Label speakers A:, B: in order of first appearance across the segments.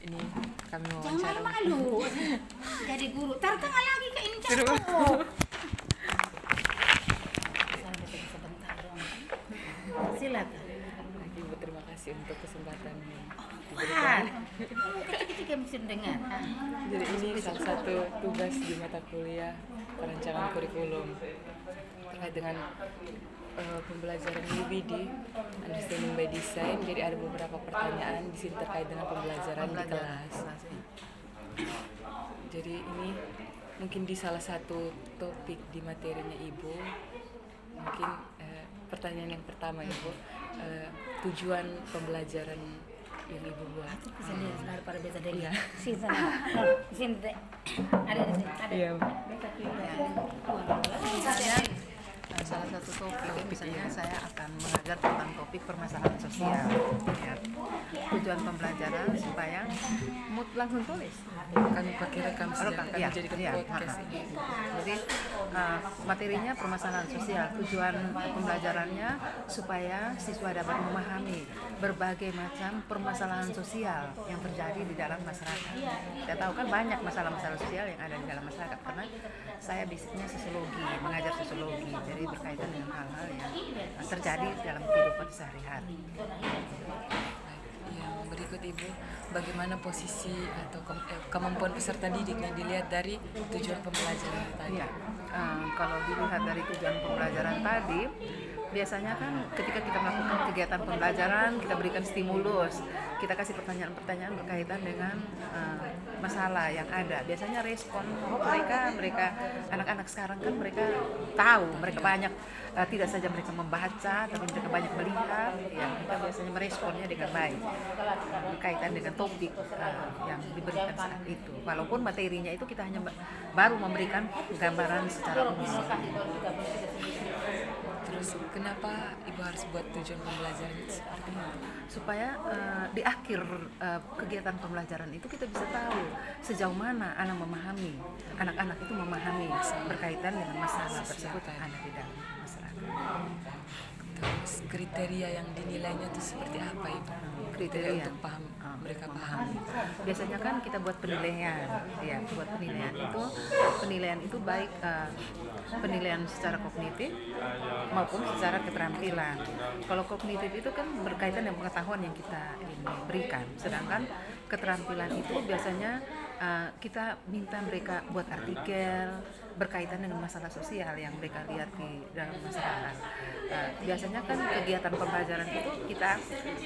A: Ini kami
B: Jangan
A: wawancara.
B: malu-malu. Jadi guru, tertengah lagi ke ini cakap. Sebentar dong. Silakan.
A: Ibu terima kasih untuk kesempatannya.
B: Wah, kecil-kecil yang mesti dengar.
A: Jadi ini salah satu tugas di mata kuliah perancangan kurikulum terkait dengan pembelajaran UBD, Understanding by Design. Jadi ada beberapa pertanyaan di sini terkait dengan pembelajaran di kelas. Jadi ini mungkin di salah satu topik di materinya Ibu, mungkin pertanyaan yang pertama Ibu, tujuan pembelajaran yang Ibu buat.
B: Sendiri daripada beta deh.
A: Iya.
B: Sini sana. Sini deh. Ada di sini. Ada.
A: Iya.
C: Misalnya salah satu topik misalnya saya akan mengajar tentang topik permasalahan sosial ya. Tujuan pembelajaran supaya mood langsung tulis
A: Kami pakai rekam saja, kami
C: iya,
A: jadikan
C: iya,
A: podcast ini.
C: jadi materinya permasalahan sosial. Tujuan pembelajarannya supaya siswa dapat memahami berbagai macam permasalahan sosial yang terjadi di dalam masyarakat. Saya tahu kan banyak masalah-masalah sosial yang ada di dalam masyarakat karena saya basicnya sosiologi, mengajar sosiologi, jadi berkaitan dengan hal-hal yang terjadi dalam kehidupan sehari-hari.
A: Yang berikut Ibu, bagaimana posisi atau kemampuan peserta didiknya dilihat dari tujuan pembelajaran tadi?
C: Iya, kalau dilihat dari tujuan pembelajaran tadi, biasanya kan ketika kita melakukan kegiatan pembelajaran, kita berikan stimulus, kita kasih pertanyaan-pertanyaan berkaitan dengan masalah yang ada. Biasanya respon mereka anak-anak sekarang kan mereka tahu, mereka banyak tidak saja mereka membaca, tapi mereka banyak melihat. Ya, mereka biasanya meresponnya dengan baik berkaitan dengan topik yang diberikan saat itu. Walaupun materinya itu kita hanya baru memberikan gambaran secara umum.
A: Terus kenapa Ibu harus buat tujuan pembelajaran itu seperti itu?
C: Supaya di akhir kegiatan pembelajaran itu kita bisa tahu sejauh mana anak-anak itu memahami berkaitan dengan masalah tersebut yang ada di dalam masyarakat.
A: Terus kriteria yang dinilainya itu seperti apa Ibu?
C: Kriteria
A: untuk paham, mereka paham.
C: Biasanya kan kita buat penilaian, ya buat penilaian itu baik penilaian secara kognitif maupun secara keterampilan. Kalau kognitif itu kan berkaitan dengan pengetahuan yang kita berikan, sedangkan keterampilan itu biasanya kita minta mereka buat artikel berkaitan dengan masalah sosial yang mereka lihat di dalam masyarakat. Biasanya kan kegiatan pembelajaran itu kita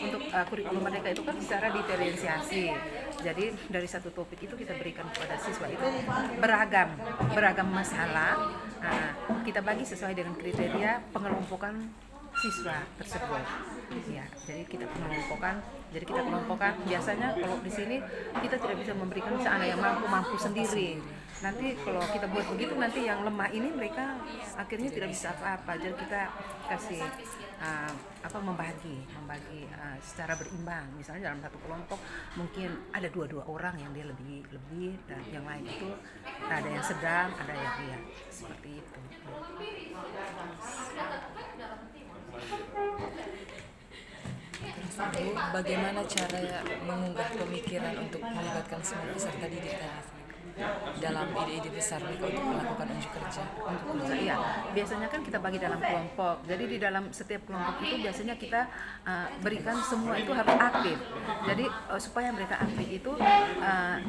C: untuk kurikulum mereka itu kan secara diferensiasi. Jadi dari satu topik itu kita berikan kepada siswa itu beragam masalah. Kita bagi sesuai dengan kriteria pengelompokan siswa tersebut. Ya, jadi kita kelompokkan. Biasanya kalau di sini kita tidak bisa memberikan seandainya yang mampu sendiri. Nanti kalau kita buat begitu nanti yang lemah ini mereka akhirnya tidak bisa apa-apa. Jadi kita kasih membagi secara berimbang. Misalnya dalam satu kelompok mungkin ada dua orang yang dia lebih dan yang lain itu ada yang sedang, ada yang seperti itu.
A: Terus Ibu, bagaimana cara mengunggah pemikiran untuk melibatkan semua peserta didik tadi dalam ide-ide besar mereka untuk melakukan unjuk kerja?
C: Iya, biasanya kan kita bagi dalam kelompok. Jadi di dalam setiap kelompok itu biasanya kita berikan semua itu harus aktif. Jadi supaya mereka aktif itu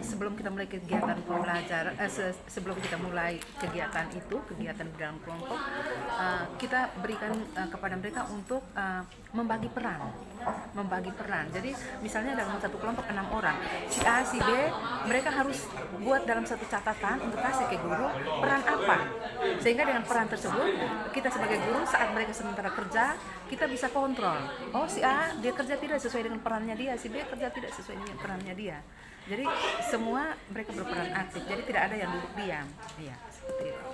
C: sebelum kita mulai kegiatan pembelajaran, sebelum kita mulai kegiatan di dalam kelompok, kita berikan kepada mereka untuk membagi peran. Jadi misalnya dalam satu kelompok 6 orang, si A, si B, mereka harus buat dalam satu catatan untuk kasih ke guru peran apa, sehingga dengan peran tersebut kita sebagai guru saat mereka sementara kerja kita bisa kontrol. Oh, si A dia kerja tidak sesuai dengan perannya dia, si B kerja tidak sesuai dengan perannya dia. Jadi semua mereka berperan aktif, jadi tidak ada yang duduk diam. Iya, seperti itu.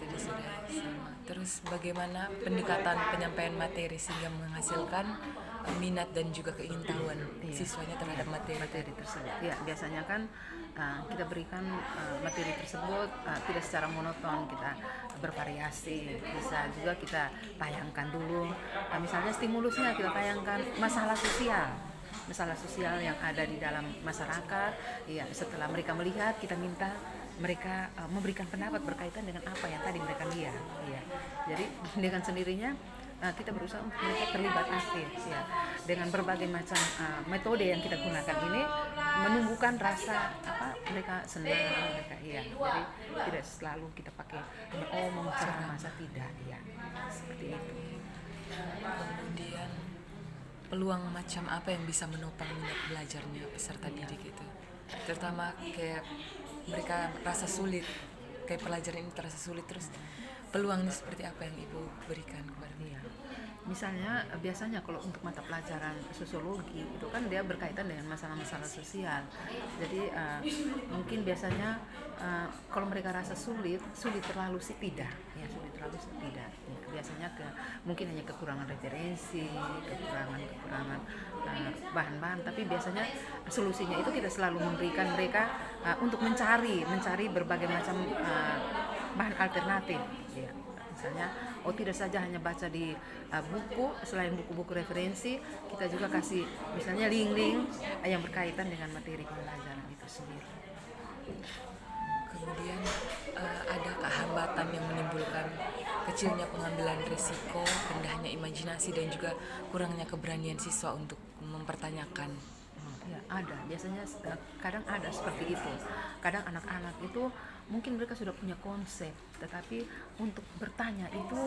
A: Tadi sudah sama. Terus bagaimana pendekatan penyampaian materi sehingga menghasilkan minat dan juga keingintahuan siswanya terhadap materi
C: tersebut. Ya, biasanya kan kita berikan materi tersebut tidak secara monoton, kita bervariasi. Bisa juga kita tayangkan dulu. Misalnya stimulusnya kita tayangkan masalah sosial. masalah sosial yang ada di dalam masyarakat. Ya, setelah mereka melihat, kita minta mereka memberikan pendapat berkaitan dengan apa yang tadi mereka lihat. Ya. Jadi dengan sendirinya kita berusaha untuk mereka terlibat aktif, ya, dengan berbagai macam metode yang kita gunakan ini menumbuhkan rasa mereka senang, mereka jadi tidak selalu kita pakai mengucapkan masa, tidak, ya, seperti itu.
A: Kemudian peluang macam apa yang bisa menopang minat belajarnya peserta didik itu, terutama kayak mereka rasa sulit, kayak pelajaran ini terasa sulit, terus peluangnya seperti apa yang Ibu berikan kepada mereka?
C: Misalnya biasanya kalau untuk mata pelajaran sosiologi itu kan dia berkaitan dengan masalah-masalah sosial. Jadi mungkin biasanya kalau mereka rasa sulit terlalu sih tidak. Ya, sulit terlalu sih tidak. Ya, biasanya mungkin hanya kekurangan referensi, kekurangan bahan-bahan. Tapi biasanya solusinya itu kita selalu memberikan mereka untuk mencari berbagai macam bahan alternatif. Ya. Misalnya, tidak saja hanya baca di buku, selain buku-buku referensi, kita juga kasih misalnya link-link yang berkaitan dengan materi pembelajaran itu sendiri.
A: Kemudian adakah hambatan yang menimbulkan kecilnya pengambilan risiko, rendahnya imajinasi, dan juga kurangnya keberanian siswa untuk mempertanyakan?
C: Ya, ada. Biasanya kadang ada seperti itu. Kadang anak-anak itu mungkin mereka sudah punya konsep, tetapi untuk bertanya itu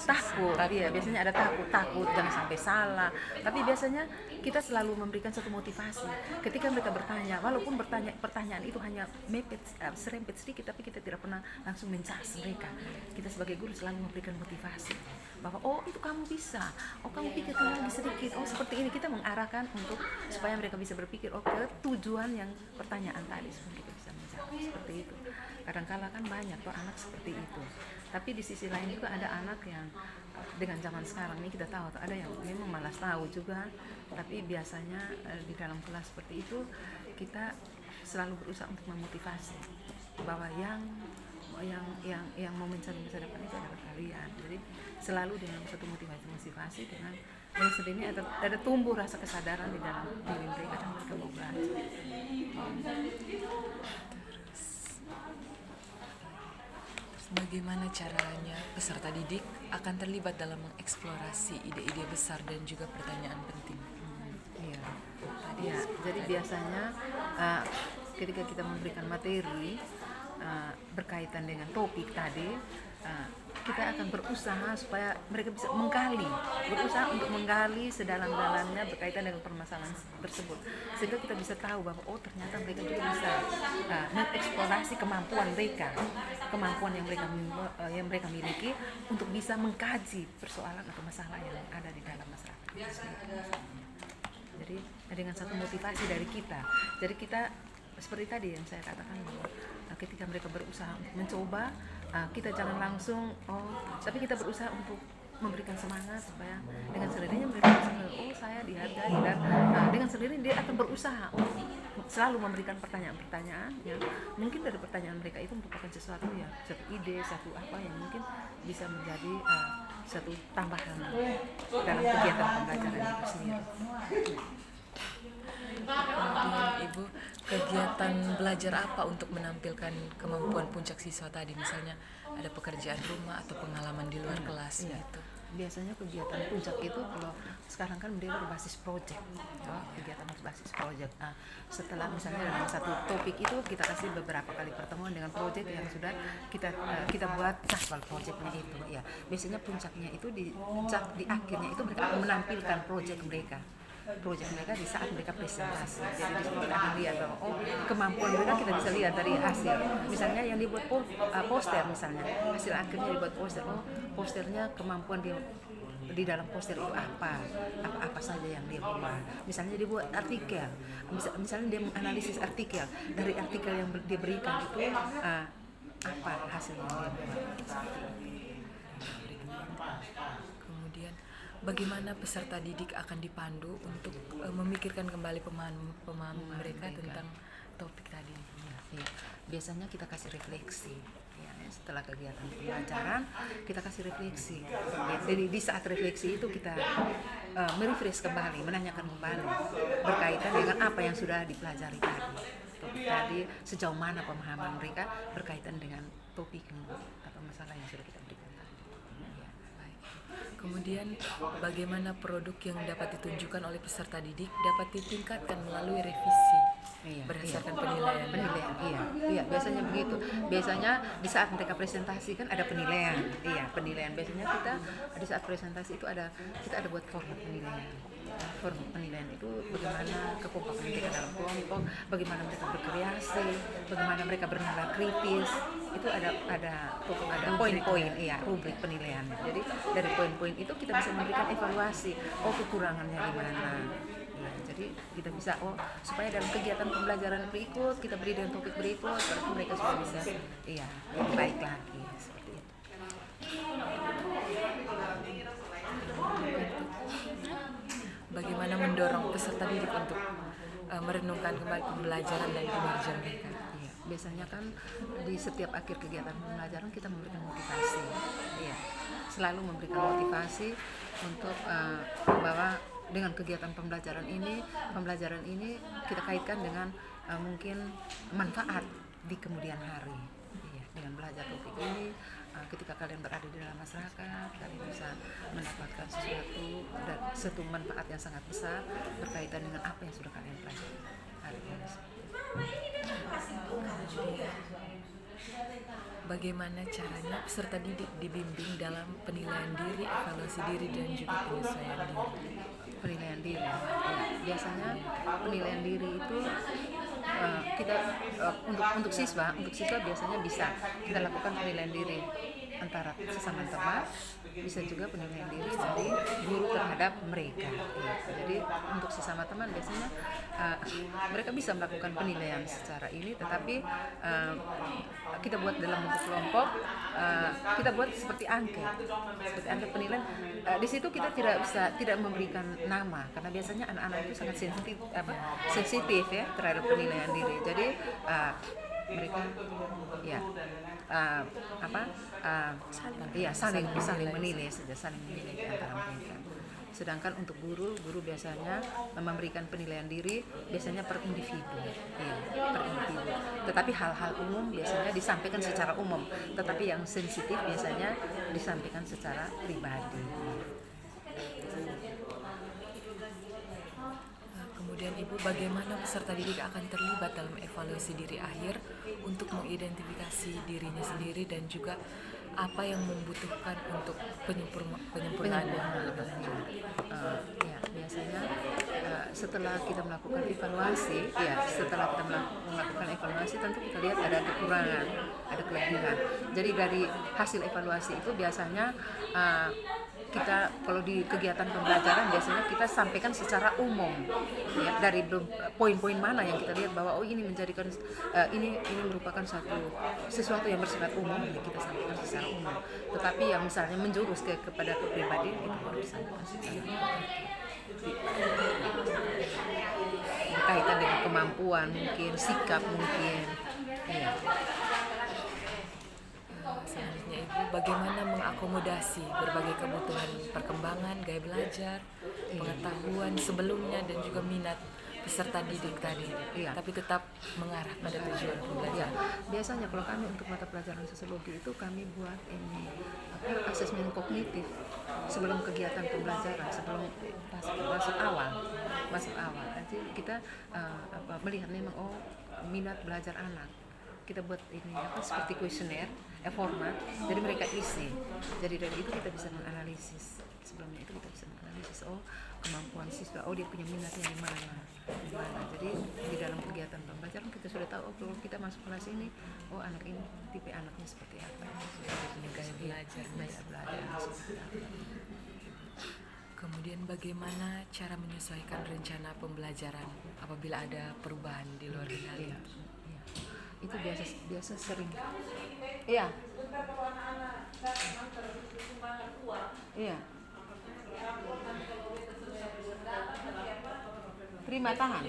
C: takut. Iya, biasanya ada takut jangan sampai salah. Tapi biasanya kita selalu memberikan satu motivasi. Ketika mereka bertanya, walaupun pertanyaan itu hanya mepet serempet sedikit, tapi kita tidak pernah langsung mencas mereka. Kita sebagai guru selalu memberikan motivasi bahwa itu kamu bisa, kamu pikirkan lagi sedikit, seperti ini. Kita mengarahkan untuk supaya mereka bisa berpikir ke tujuan yang pertanyaan tadi, supaya kita bisa menjawab seperti itu. Kadang-kala kan banyak anak seperti itu. Tapi di sisi lain juga ada anak yang dengan zaman sekarang ini kita tahu ada yang memang malas tahu juga. Tapi biasanya di dalam kelas seperti itu kita selalu berusaha untuk memotivasi bahwa yang mau mencari masa depan itu adalah kalian. Jadi selalu dengan satu motivasi dengan sendiri ada tumbuh rasa kesadaran di dalam diri mereka dan mereka mau belajar.
A: Bagaimana caranya peserta didik akan terlibat dalam mengeksplorasi ide-ide besar dan juga pertanyaan penting?
C: Ya, jadi biasanya ketika kita memberikan materi berkaitan dengan topik tadi, kita akan berusaha supaya mereka bisa berusaha untuk menggali sedalam-dalamnya berkaitan dengan permasalahan tersebut, sehingga kita bisa tahu bahwa ternyata mereka juga bisa mengeksplorasi kemampuan yang mereka miliki untuk bisa mengkaji persoalan atau masalah yang ada di dalam masyarakat. Jadi dengan satu motivasi dari kita, jadi kita seperti tadi yang saya katakan bahwa ketika mereka berusaha untuk mencoba, kita jangan langsung tapi kita berusaha untuk memberikan semangat supaya dengan sendirinya mereka bisa saya dihargai, dan dengan sendirinya dia akan berusaha untuk selalu memberikan pertanyaan-pertanyaan yang mungkin dari pertanyaan mereka itu merupakan satu ide, satu apa yang mungkin bisa menjadi satu tambahan dalam kegiatan pembelajaran itu sendiri.
A: Kemudian Ibu, kegiatan belajar apa untuk menampilkan kemampuan puncak siswa tadi? Misalnya ada pekerjaan rumah atau pengalaman di luar kelas gitu.
C: Biasanya kegiatan puncak itu kalau sekarang kan dia berbasis project, kegiatan berbasis project. Setelah misalnya dalam satu topik itu kita kasih beberapa kali pertemuan dengan project yang sudah kita buat jadwal projectnya itu. Ya, biasanya puncaknya itu di akhirnya itu mereka akan menampilkan project mereka di saat mereka presentasi. Jadi di situ kita akan lihat bahwa kemampuan mereka kita bisa lihat dari hasil. Misalnya yang dibuat poster, misalnya hasil akhirnya dibuat posternya kemampuan di dalam poster itu apa saja yang dia buat. Misalnya dia buat artikel, misalnya dia menganalisis artikel, dari artikel yang dia berikan itu apa hasil yang dia buat.
A: Kemudian bagaimana peserta didik akan dipandu untuk memikirkan kembali pemahaman mereka tentang topik tadi.
C: Iya. Biasanya kita kasih refleksi. Ya, setelah kegiatan pembelajaran kita kasih refleksi. Ya, jadi di saat refleksi itu kita merefresh kembali, menanyakan kembali berkaitan dengan apa yang sudah dipelajari tadi. Topik tadi sejauh mana pemahaman mereka berkaitan dengan topik atau masalah yang sudah kita berikan tadi. Ya.
A: Baik. Kemudian bagaimana produk yang dapat ditunjukkan oleh peserta didik dapat ditingkatkan melalui revisi berdasarkan penilaian.
C: Iya, biasanya begitu. Biasanya di saat mereka presentasi kan ada penilaian. Iya, penilaian. Biasanya kita di saat presentasi itu kita ada buat format penilaian. Format penilaian itu bagaimana kekompakan mereka dalam kelompok, bagaimana mereka berkreasi, bagaimana mereka bernalar kritis. Itu ada poin-poin, rubrik penilaian. Jadi dari poin-poin itu kita bisa memberikan evaluasi. Kekurangannya di mana. Ya, jadi kita bisa supaya dalam kegiatan pembelajaran berikut kita beri dengan topik berikut berarti mereka sudah bisa lebih baik lagi seperti itu.
A: Bagaimana mendorong peserta didik untuk merenungkan kembali pembelajaran dan kinerja mereka?
C: Iya, biasanya kan di setiap akhir kegiatan pembelajaran kita memberikan motivasi. Iya, selalu memberikan motivasi untuk bahwa dengan kegiatan pembelajaran ini kita kaitkan dengan mungkin manfaat di kemudian hari. Iya, dengan belajar topik ini ketika kalian berada di dalam masyarakat kalian bisa mendapatkan satu manfaat yang sangat besar berkaitan dengan apa yang sudah kalian pelajari hari ini.
A: Bagaimana caranya peserta didik dibimbing dalam penilaian diri, evaluasi diri, dan juga penyesuaian diri?
C: Penilaian diri, biasanya penilaian diri itu kita untuk siswa biasanya bisa kita lakukan penilaian diri antara sesama teman, bisa juga penilaian diri dari guru terhadap mereka. Jadi untuk sesama teman biasanya mereka bisa melakukan penilaian secara ini, tetapi kita buat dalam bentuk kelompok, kita buat seperti angket penilaian. Di situ kita tidak memberikan nama karena biasanya anak-anak itu sangat sensitif ya terhadap penilaian diri. Jadi mereka saling menilai di antara mereka. Sedangkan untuk guru biasanya memberikan penilaian diri biasanya per individu. Tetapi hal-hal umum biasanya disampaikan secara umum, tetapi yang sensitif biasanya disampaikan secara pribadi.
A: Kemudian Ibu, bagaimana peserta didik akan terlibat dalam evaluasi diri akhir untuk mengidentifikasi dirinya sendiri dan juga apa yang membutuhkan untuk penyempurnaan
C: biasanya setelah kita melakukan evaluasi, tentu kita lihat ada kekurangan, ada kelebihan. Jadi dari hasil evaluasi itu biasanya kita kalau di kegiatan pembelajaran biasanya kita sampaikan secara umum ya, dari poin-poin mana yang kita lihat bahwa ini menjadikan ini merupakan sesuatu yang bersifat umum, ya kita sampaikan secara umum. Tetapi yang misalnya menjurus kepada kepribadian itu baru disampaikan secara umum. Berkaitan dengan kemampuan mungkin, sikap mungkin. Ya.
A: Selanjutnya Ibu, bagaimana mengakomodasi berbagai kebutuhan perkembangan, gaya belajar, pengetahuan sebelumnya dan juga minat peserta didik tadi, tapi tetap mengarah pada tujuan pembelajaran.
C: Biasanya kalau kami untuk mata pelajaran sosiologi itu kami buat asesmen kognitif sebelum kegiatan pembelajaran, sebelum masuk awal. Nanti kita melihat memang minat belajar anak. Kita buat ini seperti kuesioner, format, jadi mereka isi. Jadi dari itu kita bisa menganalisis. Sebelumnya itu kita bisa menganalisis kemampuan siswa, dia punya minatnya di mana. Jadi di dalam kegiatan pembelajaran kita sudah tahu kalau kita masuk kelas ini, anak ini tipe anaknya seperti apa.
A: Punya gaya belajar. Kemudian bagaimana cara menyesuaikan rencana pembelajaran apabila ada perubahan di luar kendali?
C: Itu biasa sering. Iya. Terima tangan.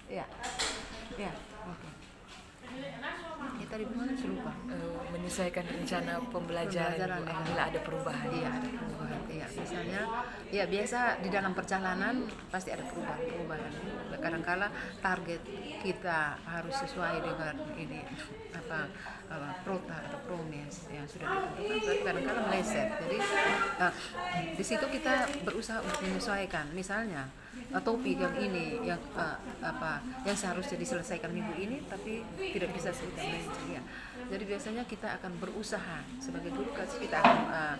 C: Iya. Ya, oke. Ya, tadi gimana sih lupa?
A: Menyesuaikan rencana pembelajaran
C: Pembelajaran,
A: Bu,
C: ya.
A: apabila ada perubahan.
C: Iya, ada perubahan. Iya, misalnya ya biasa di dalam perjalanan pasti ada perubahan. Kadangkala target kita harus sesuai dengan ini apa prota atau promes yang sudah ditentukan, tapi kadangkala meleset. Jadi di situ kita berusaha untuk menyesuaikan. Misalnya topik yang ini yang yang seharusnya diselesaikan minggu ini tapi tidak bisa sudah ya. Jadi biasanya kita akan berusaha sebagai guru kita akan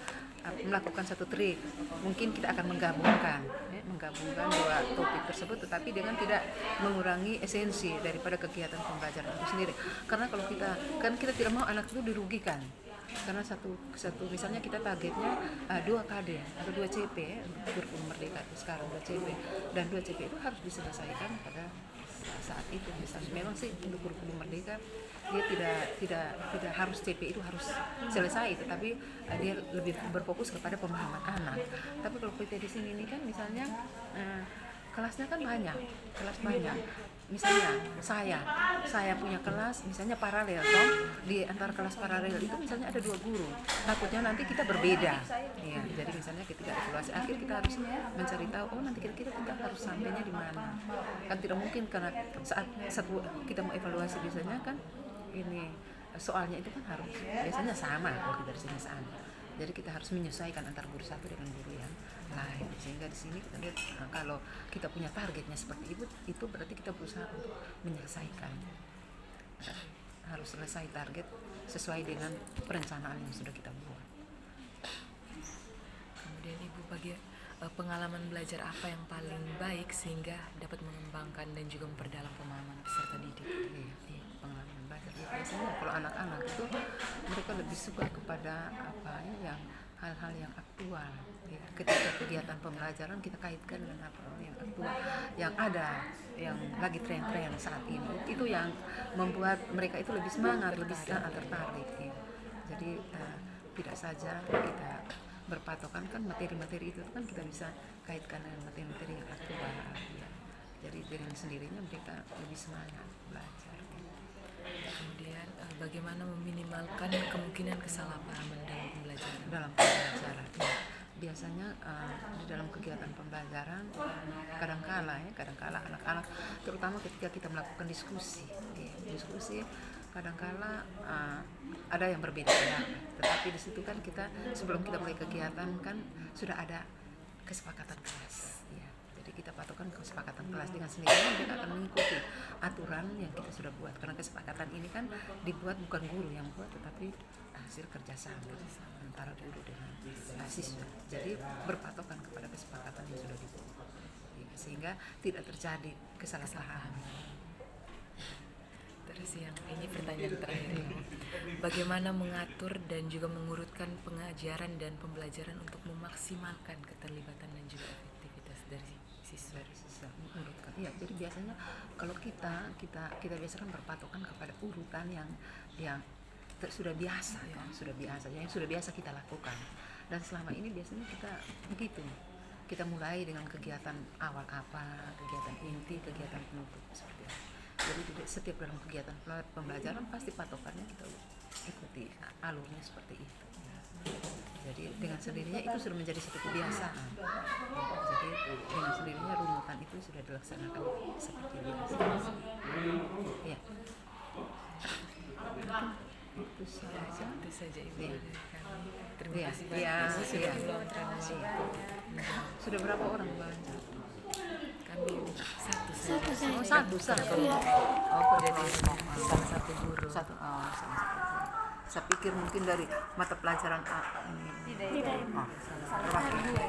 C: melakukan satu trik. Mungkin kita akan menggabungkan dua topik tersebut, tetapi dengan tidak mengurangi esensi daripada kegiatan pembelajaran itu sendiri. Karena kalau kita tidak mau anak itu dirugikan. Karena satu misalnya kita targetnya 2 KD atau 2 CP kurikulum merdeka sekarang 2 CP dan 2 CP itu harus diselesaikan pada saat itu. Misalnya memang sih untuk kurikulum merdeka dia tidak harus CP itu harus selesai, tetapi dia lebih berfokus kepada pemahaman anak. Tapi kalau kita di sini ini kan misalnya kelasnya kan banyak. Misalnya saya punya kelas misalnya paralel toh, di antara kelas paralel itu misalnya ada 2 guru, takutnya nanti kita berbeda ya. Jadi misalnya ketika evaluasi akhir kita harus mencari tahu nanti kira-kira kita harus sampainya di mana. Kan tidak mungkin karena saat kita mau evaluasi biasanya kan ini soalnya itu kan harus biasanya sama kalau kita di sini sama. Jadi kita harus menyesuaikan antara guru satu dengan guru yang lain. Sehingga di sini kita lihat kalau kita punya targetnya seperti itu berarti kita berusaha untuk menyelesaikan. Harus selesai target sesuai dengan perencanaan yang sudah kita buat.
A: Kemudian Ibu pengalaman belajar apa yang paling baik sehingga dapat mengembangkan dan juga memperdalam pemahaman peserta didik?
C: Iya, pengalaman belajar. Ya, biasanya kalau anak-anak itu mereka lebih suka kepada yang hal-hal yang aktual. Ya, ketika kegiatan pembelajaran kita kaitkan dengan apa yang aktual, yang ada, yang lagi tren-tren saat ini. Itu yang membuat mereka itu lebih semangat, lebih tertarik. Ya. Jadi tidak saja kita berpatokan kan materi-materi itu kan kita bisa kaitkan dengan materi-materi yang aktual. Ya. Jadi dengan sendirinya mereka lebih semangat belajar.
A: Kemudian bagaimana meminimalkan kemungkinan kesalahpahaman dalam pembelajaran?
C: Ya. Biasanya di dalam kegiatan pembelajaran kadangkala anak-anak terutama ketika kita melakukan diskusi kadangkala ada yang berbeda pendapat, tetapi di situ kan kita sebelum kita mulai kegiatan kan sudah ada kesepakatan kelas ya. Jadi kita patokan kesepakatan kelas dengan sendirinya mereka akan mengikuti aturan yang kita sudah buat, karena kesepakatan ini kan dibuat bukan guru yang buat tetapi hasil kerjasama antara guru dengan siswa. Jadi berpatokan kepada kesepakatan yang sudah dibuat ya, sehingga tidak terjadi kesalahpahaman.
A: Terus yang ini pertanyaan terakhir, bagaimana mengatur dan juga mengurutkan pengajaran dan pembelajaran untuk memaksimalkan keterlibatan dan juga efektivitas dari siswa?
C: Mengurutkan. Ya, jadi biasanya kalau kita biasakan berpatokan kepada urutan yang sudah biasa, ya. Yang sudah biasa kita lakukan. Dan selama ini biasanya kita begitu. Kita mulai dengan kegiatan awal apa, kegiatan inti, kegiatan penutup seperti itu. Jadi setiap dalam kegiatan pembelajaran pasti patokannya kita ikuti alurnya seperti itu. Jadi dengan sendirinya itu sudah menjadi satu kebiasaan. Jadi dengan sendirinya runutan itu sudah dilaksanakan seperti biasa. Ya. Itu
A: saja Ibu dari kami. Terima kasih
C: banyak
A: sudah meluangkan waktu.
C: Sudah berapa orang belanja?
A: Kami satu saja.
C: Jadi salah satu guru. Saya pikir mungkin dari mata pelajaran ini.
B: Tidak.
C: Salah satu guru.